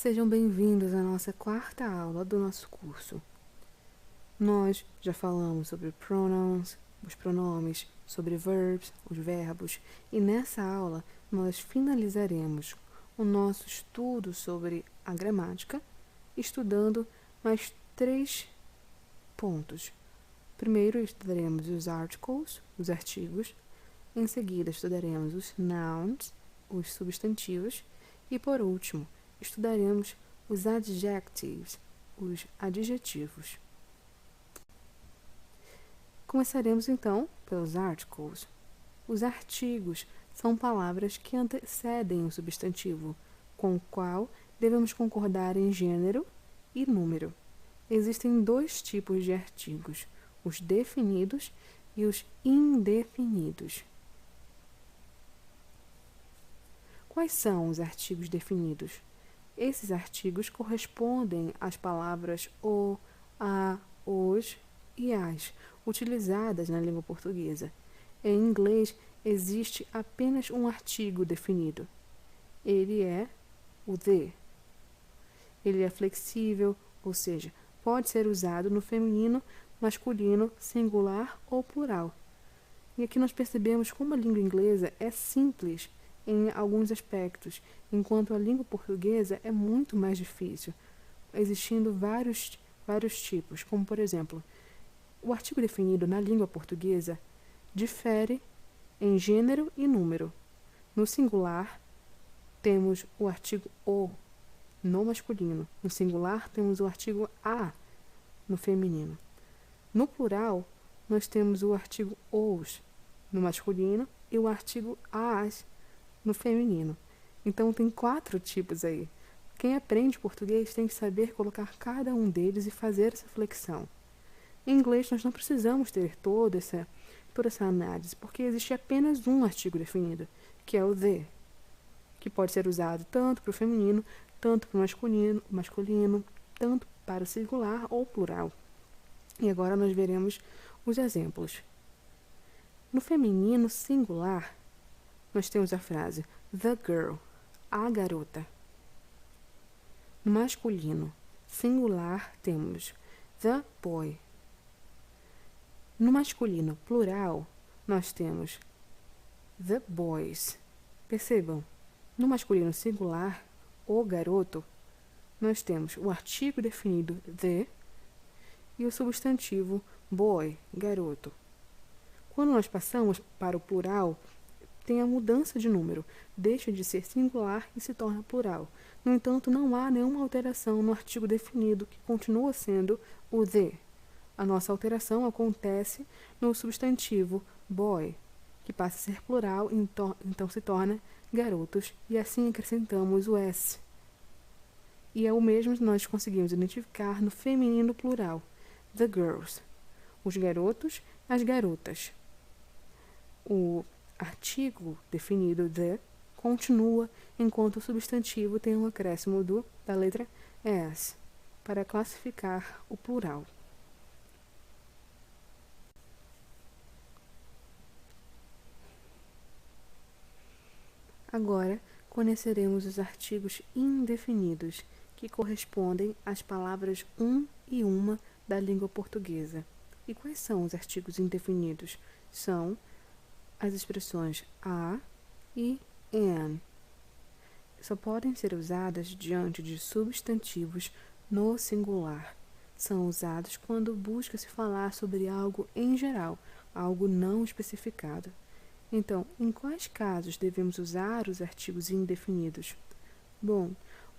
Sejam bem-vindos à nossa quarta aula do nosso curso. Nós já falamos sobre pronouns, os pronomes, sobre verbs, os verbos, e nessa aula nós finalizaremos o nosso estudo sobre a gramática, estudando mais 3 pontos. Primeiro estudaremos os articles, os artigos, em seguida estudaremos os nouns, os substantivos, e por último, estudaremos os adjectives, os adjetivos. Começaremos então pelos articles. Os artigos são palavras que antecedem o substantivo, com o qual devemos concordar em gênero e número. Existem 2 tipos de artigos, os definidos e os indefinidos. Quais são os artigos definidos? Esses artigos correspondem às palavras o, a, os e as, utilizadas na língua portuguesa. Em inglês, existe apenas um artigo definido. Ele é o the. Ele é flexível, ou seja, pode ser usado no feminino, masculino, singular ou plural. E aqui nós percebemos como a língua inglesa é simples em alguns aspectos, enquanto a língua portuguesa é muito mais difícil, existindo vários tipos, como por exemplo, o artigo definido na língua portuguesa difere em gênero e número. No singular, temos o artigo o no masculino. No singular, temos o artigo a no feminino. No plural, nós temos o artigo os no masculino e o artigo as no feminino. Então, tem 4 tipos aí. Quem aprende português tem que saber colocar cada um deles e fazer essa flexão. Em inglês, nós não precisamos ter toda essa análise, porque existe apenas um artigo definido, que é o the, que pode ser usado tanto para o feminino, tanto para o masculino, tanto para o singular ou plural. E agora nós veremos os exemplos. No feminino singular, nós temos a frase the girl, a garota. No masculino singular, temos the boy. No masculino plural, nós temos the boys. Percebam, no masculino singular, o garoto, nós temos o artigo definido the e o substantivo boy, garoto. Quando nós passamos para o plural, tem a mudança de número, deixa de ser singular e se torna plural. No entanto, não há nenhuma alteração no artigo definido, que continua sendo o the. A nossa alteração acontece no substantivo boy, que passa a ser plural, então se torna garotos, e assim acrescentamos o s. E é o mesmo que nós conseguimos identificar no feminino plural, the girls, os garotos, as garotas. O artigo definido the continua, enquanto o substantivo tem um acréscimo da letra s, para classificar o plural. Agora, conheceremos os artigos indefinidos, que correspondem às palavras um e uma da língua portuguesa. E quais são os artigos indefinidos? São as expressões a e an. Só podem ser usadas diante de substantivos no singular. São usados quando busca-se falar sobre algo em geral, algo não especificado. Então, em quais casos devemos usar os artigos indefinidos? Bom,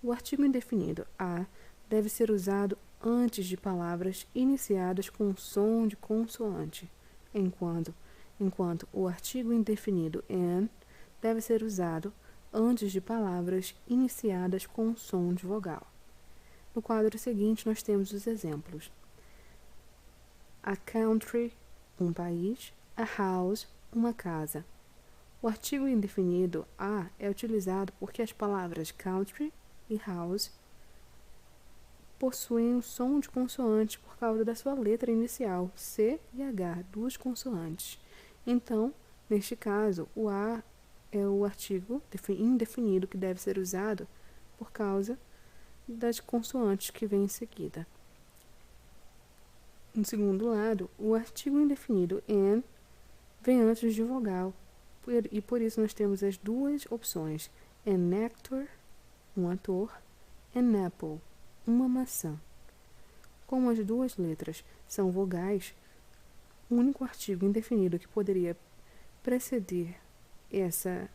o artigo indefinido a deve ser usado antes de palavras iniciadas com som de consoante, enquanto o artigo indefinido an deve ser usado antes de palavras iniciadas com som de vogal. No quadro seguinte, nós temos os exemplos. A country, um país. A house, uma casa. O artigo indefinido a é utilizado porque as palavras country e house possuem um som de consoante por causa da sua letra inicial, C e H, 2 consoantes. Então, neste caso, o a é o artigo indefinido que deve ser usado por causa das consoantes que vêm em seguida. No segundo lado, o artigo indefinido an vem antes de vogal, e por isso nós temos as duas opções: an actor, um ator, an apple, uma maçã. Como as duas letras são vogais, o único artigo indefinido que poderia preceder essa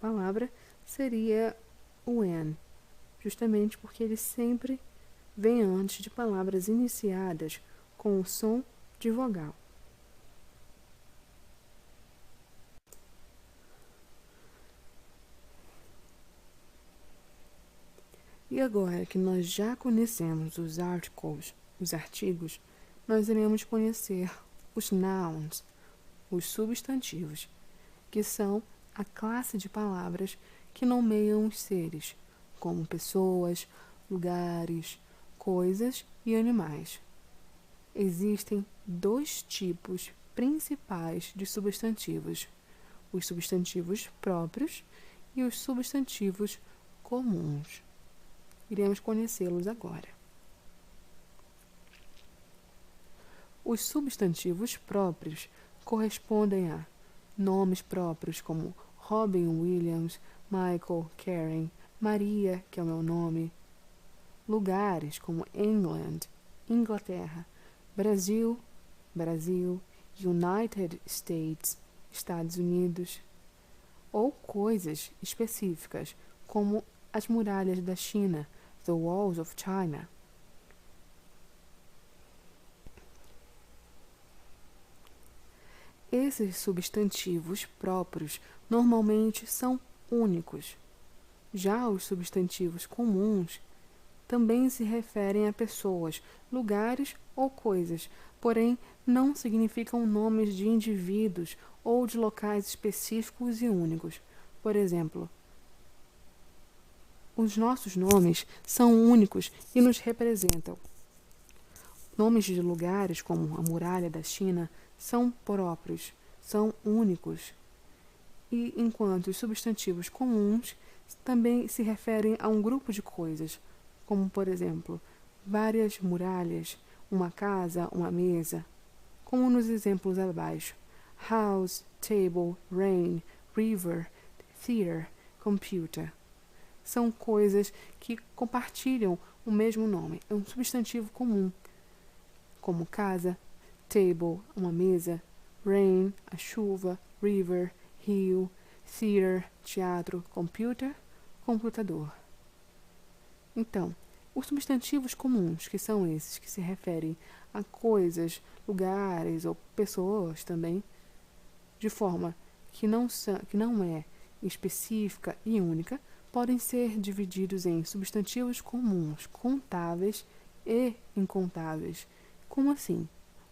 palavra seria o an, justamente porque ele sempre vem antes de palavras iniciadas com o som de vogal. E agora que nós já conhecemos os articles, os artigos, nós iremos conhecer os nouns, os substantivos, que são a classe de palavras que nomeiam os seres, como pessoas, lugares, coisas e animais. Existem dois tipos principais de substantivos: os substantivos próprios e os substantivos comuns. Iremos conhecê-los agora. Os substantivos próprios correspondem a nomes próprios como Robin Williams, Michael, Karen, Maria, que é o meu nome, lugares como England, Inglaterra, Brasil, Brasil, United States, Estados Unidos, ou coisas específicas como as muralhas da China, the walls of China. Esses substantivos próprios normalmente são únicos. Já os substantivos comuns também se referem a pessoas, lugares ou coisas, porém não significam nomes de indivíduos ou de locais específicos e únicos. Por exemplo, os nossos nomes são únicos e nos representam. Nomes de lugares, como a muralha da China, são próprios, são únicos. E enquanto os substantivos comuns também se referem a um grupo de coisas, como, por exemplo, várias muralhas, uma casa, uma mesa, como nos exemplos abaixo: house, table, rain, river, theater, computer. São coisas que compartilham o mesmo nome, é um substantivo comum, como casa, table, uma mesa, rain, a chuva, river, rio, theater, teatro, computer, computador. Então, os substantivos comuns, que são esses que se referem a coisas, lugares ou pessoas também, de forma que não é específica e única, podem ser divididos em substantivos comuns, contáveis e incontáveis. Como assim?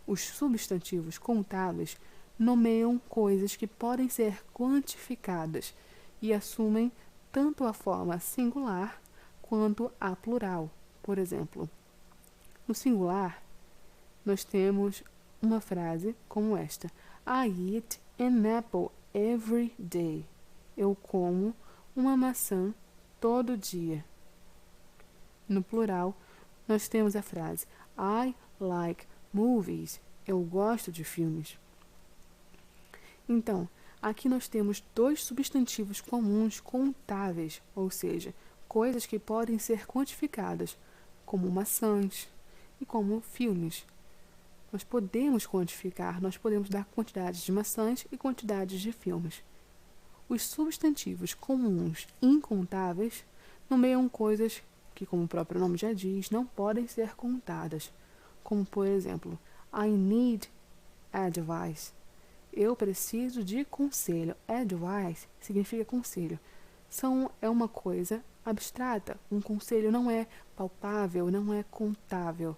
Os substantivos contáveis nomeiam coisas que podem ser quantificadas e assumem tanto a forma singular quanto a plural. Por exemplo, no singular, nós temos uma frase como esta: I eat an apple every day. Eu como uma maçã todo dia. No plural, nós temos a frase I like movies. Eu gosto de filmes. Então, aqui nós temos dois substantivos comuns contáveis, ou seja, coisas que podem ser quantificadas, como maçãs e como filmes. Nós podemos quantificar, nós podemos dar quantidades de maçãs e quantidades de filmes. Os substantivos comuns incontáveis nomeiam coisas que, como o próprio nome já diz, não podem ser contadas, como, por exemplo, I need advice. Eu preciso de conselho. Advice significa conselho. É uma coisa abstrata. Um conselho não é palpável, não é contável.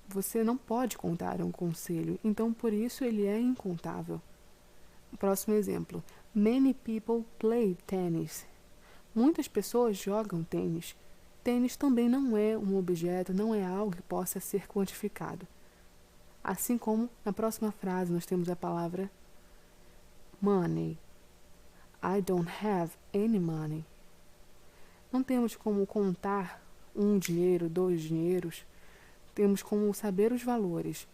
Você não pode contar um conselho, então por isso ele é incontável. Próximo exemplo. Many people play tennis. Muitas pessoas jogam tênis. Tênis também não é um objeto, não é algo que possa ser quantificado. Assim como na próxima frase nós temos a palavra money. I don't have any money. Não temos como contar um dinheiro, dois dinheiros, temos como saber os valores.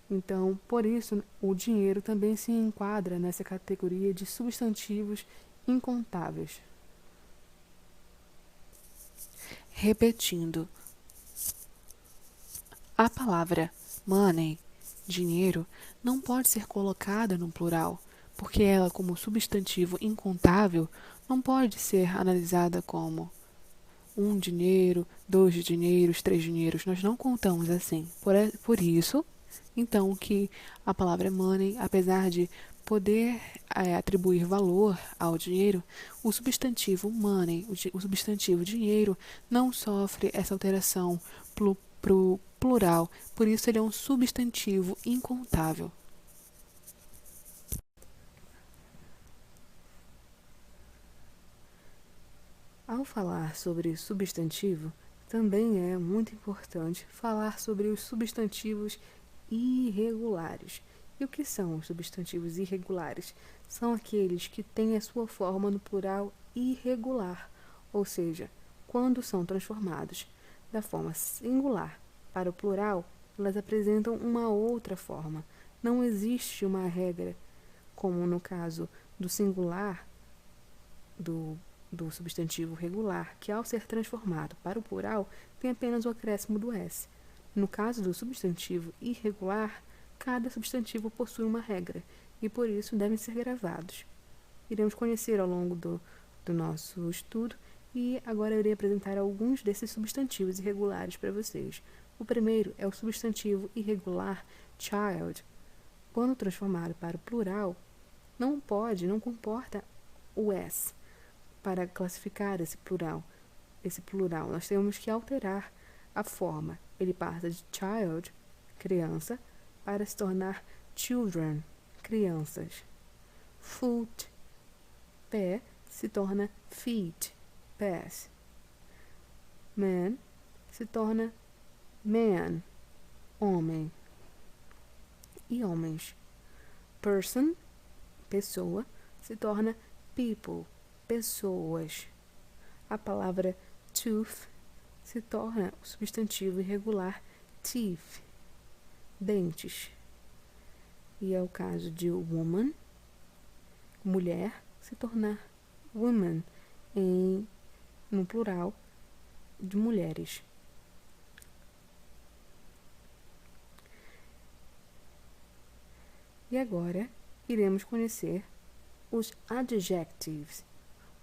Então, por isso, o dinheiro também se enquadra nessa categoria de substantivos incontáveis. Repetindo, a palavra money, dinheiro, não pode ser colocada no plural, porque ela, como substantivo incontável, não pode ser analisada como um dinheiro, dois dinheiros, três dinheiros. Nós não contamos assim. Por isso, então, que a palavra money, apesar de poder atribuir valor ao dinheiro, o substantivo money, o substantivo dinheiro, não sofre essa alteração pro plural. Por isso, ele é um substantivo incontável. Ao falar sobre substantivo, também é muito importante falar sobre os substantivos irregulares. E o que são os substantivos irregulares? São aqueles que têm a sua forma no plural irregular, ou seja, quando são transformados da forma singular para o plural, elas apresentam uma outra forma. Não existe uma regra, como no caso do singular, do substantivo regular, que ao ser transformado para o plural, tem apenas o acréscimo do S. No caso do substantivo irregular, cada substantivo possui uma regra, e por isso devem ser gravados. Iremos conhecer ao longo do nosso estudo, e agora eu irei apresentar alguns desses substantivos irregulares para vocês. O primeiro é o substantivo irregular child. Quando transformado para o plural, não comporta o S. Para classificar esse plural, nós temos que alterar a forma. Ele passa de child, criança, para se tornar children, crianças. Foot, pé, se torna feet, pés. Man, se torna man, homem. E homens. Person, pessoa, se torna people, pessoas. A palavra tooth se torna o substantivo irregular teeth, dentes. E é o caso de woman, mulher, se tornar woman, no plural de mulheres. E agora iremos conhecer os adjectives.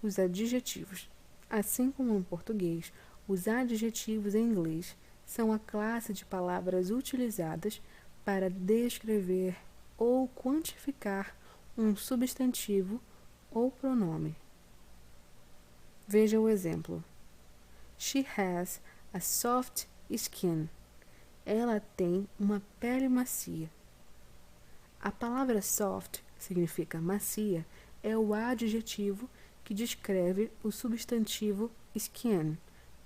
Os adjetivos. Assim como no português, os adjetivos em inglês são a classe de palavras utilizadas para descrever ou quantificar um substantivo ou pronome. Veja o exemplo. She has a soft skin. Ela tem uma pele macia. A palavra soft, que significa macia, é o adjetivo que descreve o substantivo skin,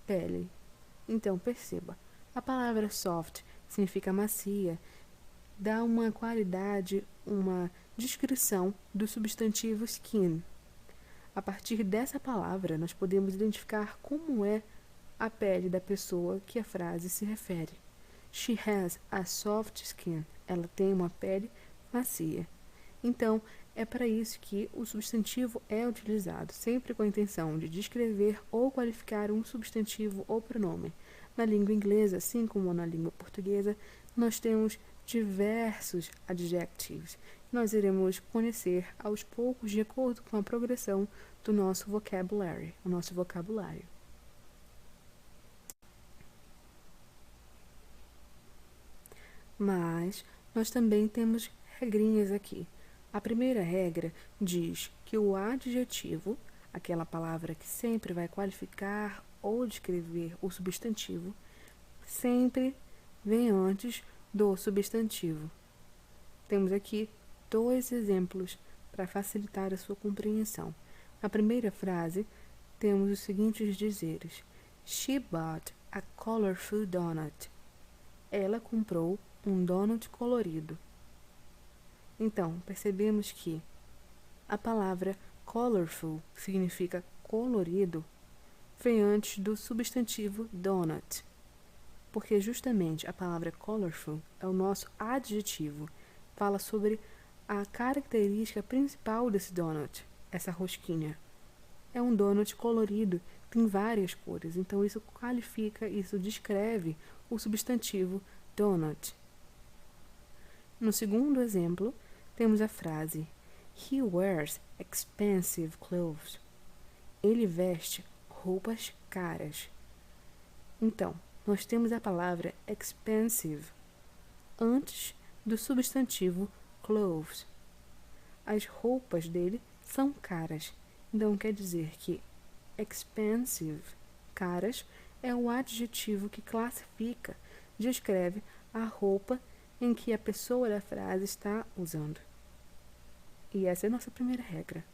pele. Então, perceba, a palavra soft significa macia, dá uma qualidade, uma descrição do substantivo skin. A partir dessa palavra, nós podemos identificar como é a pele da pessoa que a frase se refere. She has a soft skin. Ela tem uma pele macia. Então, é para isso que o substantivo é utilizado, sempre com a intenção de descrever ou qualificar um substantivo ou pronome. Na língua inglesa, assim como na língua portuguesa, nós temos diversos adjectives. Nós iremos conhecer aos poucos, de acordo com a progressão do nosso vocabulário, o nosso vocabulário. Mas nós também temos regrinhas aqui. A primeira regra diz que o adjetivo, aquela palavra que sempre vai qualificar ou descrever o substantivo, sempre vem antes do substantivo. Temos aqui 2 exemplos para facilitar a sua compreensão. Na primeira frase, temos os seguintes dizeres: She bought a colorful donut. Ela comprou um donut colorido. Então, percebemos que a palavra colorful significa colorido, vem antes do substantivo donut, porque justamente a palavra colorful é o nosso adjetivo, fala sobre a característica principal desse donut, essa rosquinha. É um donut colorido, tem várias cores, então isso qualifica, isso descreve o substantivo donut. No segundo exemplo, temos a frase He wears expensive clothes. Ele veste roupas caras. Então, nós temos a palavra expensive antes do substantivo clothes. As roupas dele são caras. Então, quer dizer que expensive, caras, é o adjetivo que classifica, descreve a roupa em que a pessoa da frase está usando. E essa é a nossa primeira regra.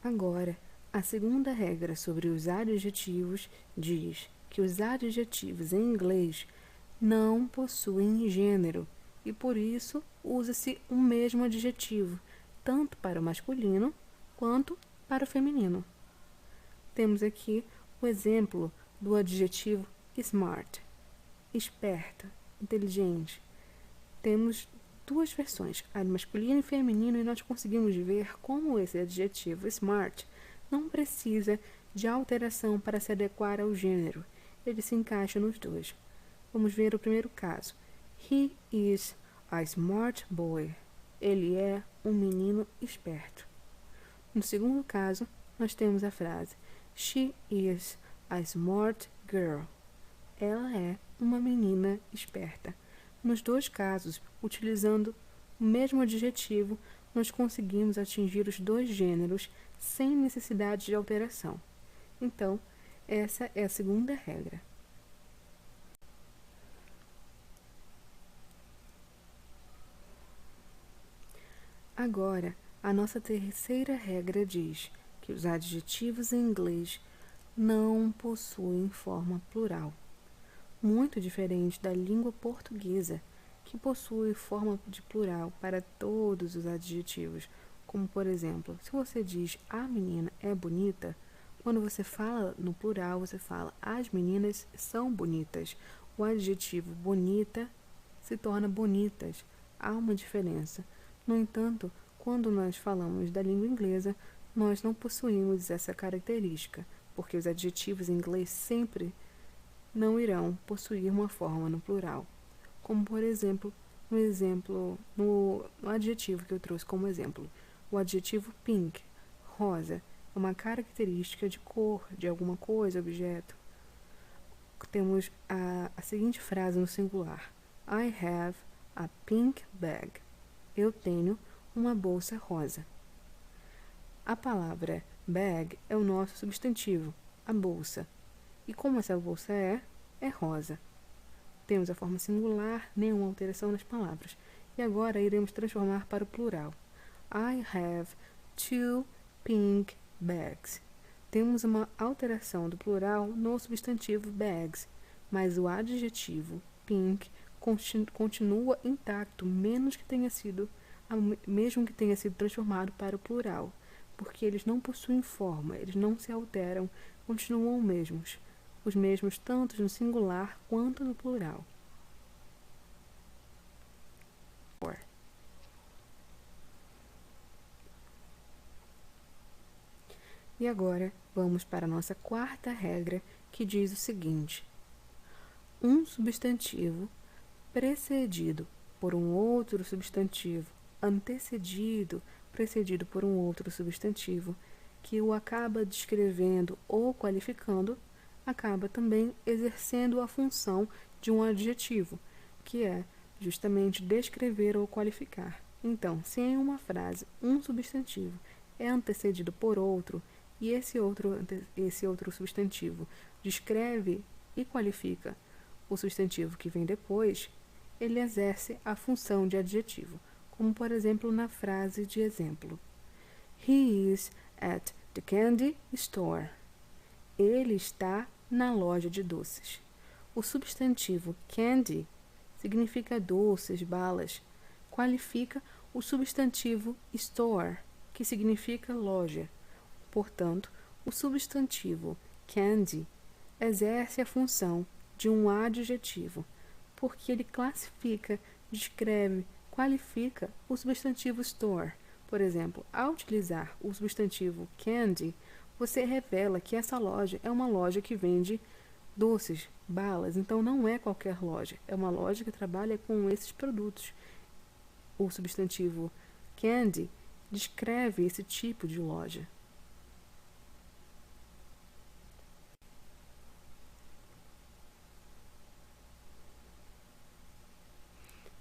Agora, a segunda regra sobre os adjetivos diz que os adjetivos em inglês não possuem gênero e por isso usa-se o mesmo adjetivo, tanto para o masculino quanto para o feminino. Temos aqui o exemplo do adjetivo smart, esperta, inteligente. Temos duas versões, a masculino e feminino, e nós conseguimos ver como esse adjetivo smart não precisa de alteração para se adequar ao gênero. Ele se encaixa nos dois. Vamos ver o primeiro caso. He is a smart boy. Ele é um menino esperto. No segundo caso, nós temos a frase She is a smart girl. Ela é uma menina esperta. Nos dois casos, utilizando o mesmo adjetivo, nós conseguimos atingir os dois gêneros sem necessidade de alteração. Então, essa é a segunda regra. Agora, a nossa terceira regra diz que os adjetivos em inglês não possuem forma plural, muito diferente da língua portuguesa, que possui forma de plural para todos os adjetivos, como por exemplo, se você diz a menina é bonita, quando você fala no plural, você fala as meninas são bonitas. O adjetivo bonita se torna bonitas. Há uma diferença. No entanto, quando nós falamos da língua inglesa, nós não possuímos essa característica, porque os adjetivos em inglês sempre não irão possuir uma forma no plural. Como, por exemplo, no adjetivo que eu trouxe como exemplo, o adjetivo pink, rosa, é uma característica de cor, de alguma coisa, objeto. Temos a seguinte frase no singular: I have a pink bag. Eu tenho uma bolsa rosa. A palavra bag é o nosso substantivo, a bolsa. E como essa bolsa é rosa. Temos a forma singular, nenhuma alteração nas palavras. E agora iremos transformar para o plural. I have 2 pink bags. Temos uma alteração do plural no substantivo bags, mas o adjetivo pink continua intacto, mesmo que tenha sido transformado para o plural, porque eles não possuem forma, eles não se alteram, continuam os mesmos tanto no singular quanto no plural. E agora vamos para a nossa quarta regra, que diz o seguinte: um substantivo precedido por um outro substantivo, precedido por um outro substantivo, que o acaba descrevendo ou qualificando, acaba também exercendo a função de um adjetivo, que é justamente descrever ou qualificar. Então, se em uma frase um substantivo é antecedido por outro, e esse outro substantivo descreve e qualifica o substantivo que vem depois, ele exerce a função de adjetivo, como por exemplo na frase de exemplo: He is at the candy store. Ele está na loja de doces. O substantivo candy significa doces, balas, qualifica o substantivo store, que significa loja. Portanto, o substantivo candy exerce a função de um adjetivo, porque ele classifica, descreve, qualifica o substantivo store. Por exemplo, ao utilizar o substantivo candy, você revela que essa loja é uma loja que vende doces, balas, então não é qualquer loja, é uma loja que trabalha com esses produtos. O substantivo candy descreve esse tipo de loja.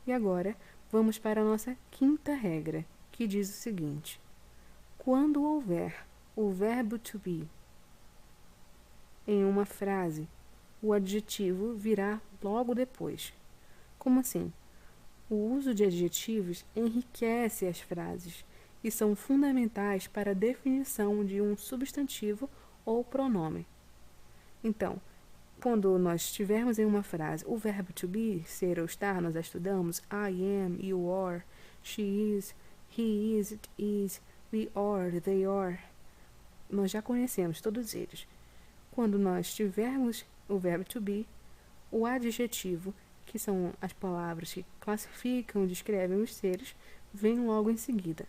E agora, vamos para a nossa quinta regra, que diz o seguinte: quando houver o verbo to be em uma frase, o adjetivo virá logo depois. Como assim? O uso de adjetivos enriquece as frases e são fundamentais para a definição de um substantivo ou pronome. Então, quando nós tivermos em uma frase o verbo to be, ser ou estar, nós já estudamos I am, you are, she is, he is, it is, we are, they are. Nós já conhecemos todos eles. Quando nós tivermos o verbo to be, o adjetivo, que são as palavras que classificam e descrevem os seres, vem logo em seguida.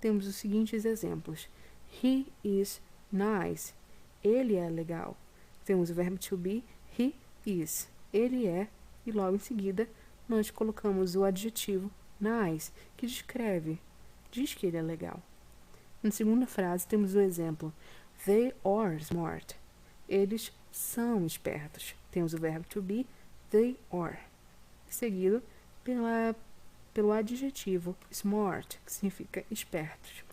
Temos os seguintes exemplos: he is nice. Ele é legal. Temos o verbo to be, he is. Ele é, e logo em seguida nós colocamos o adjetivo nice, que descreve, diz que ele é legal. Na segunda frase temos o exemplo they are smart. Eles são espertos. Temos o verbo to be, they are, seguido pelo adjetivo smart, que significa espertos.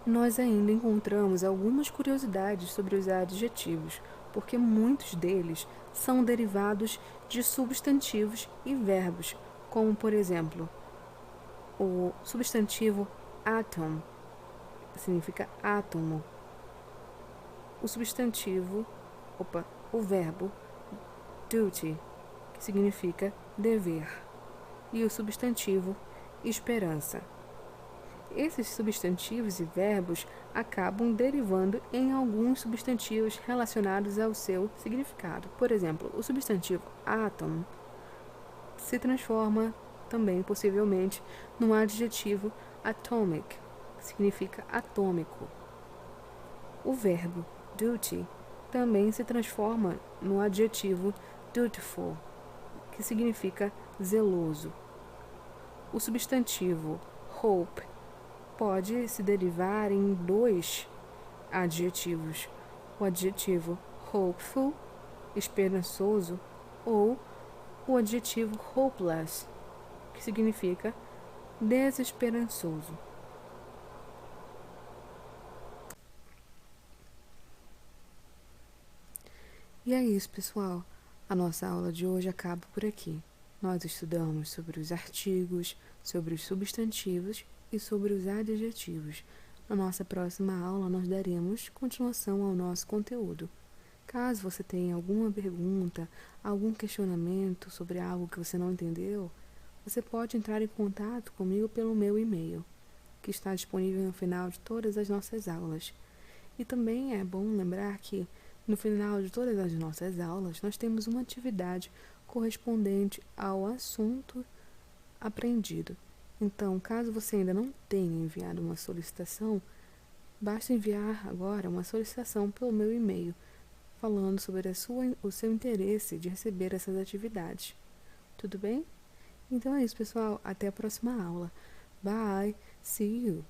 Nós ainda encontramos algumas curiosidades sobre os adjetivos, porque muitos deles são derivados de substantivos e verbos, como, por exemplo, o substantivo atom, que significa átomo. O verbo duty, que significa dever. E o substantivo esperança. Esses substantivos e verbos acabam derivando em alguns substantivos relacionados ao seu significado. Por exemplo, o substantivo atom se transforma também, possivelmente, no adjetivo atomic, que significa atômico. O verbo duty também se transforma no adjetivo dutiful, que significa zeloso. O substantivo hope pode se derivar em dois adjetivos: o adjetivo hopeful, esperançoso, ou o adjetivo hopeless, que significa desesperançoso. E é isso, pessoal. A nossa aula de hoje acaba por aqui. Nós estudamos sobre os artigos, sobre os substantivos e sobre os adjetivos. Na nossa próxima aula, nós daremos continuação ao nosso conteúdo. Caso você tenha alguma pergunta, algum questionamento sobre algo que você não entendeu, você pode entrar em contato comigo pelo meu e-mail, que está disponível no final de todas as nossas aulas. E também é bom lembrar que, no final de todas as nossas aulas, nós temos uma atividade correspondente ao assunto aprendido. Então, caso você ainda não tenha enviado uma solicitação, basta enviar agora uma solicitação pelo meu e-mail, falando sobre o seu interesse de receber essas atividades. Tudo bem? Então é isso, pessoal. Até a próxima aula. Bye! See you!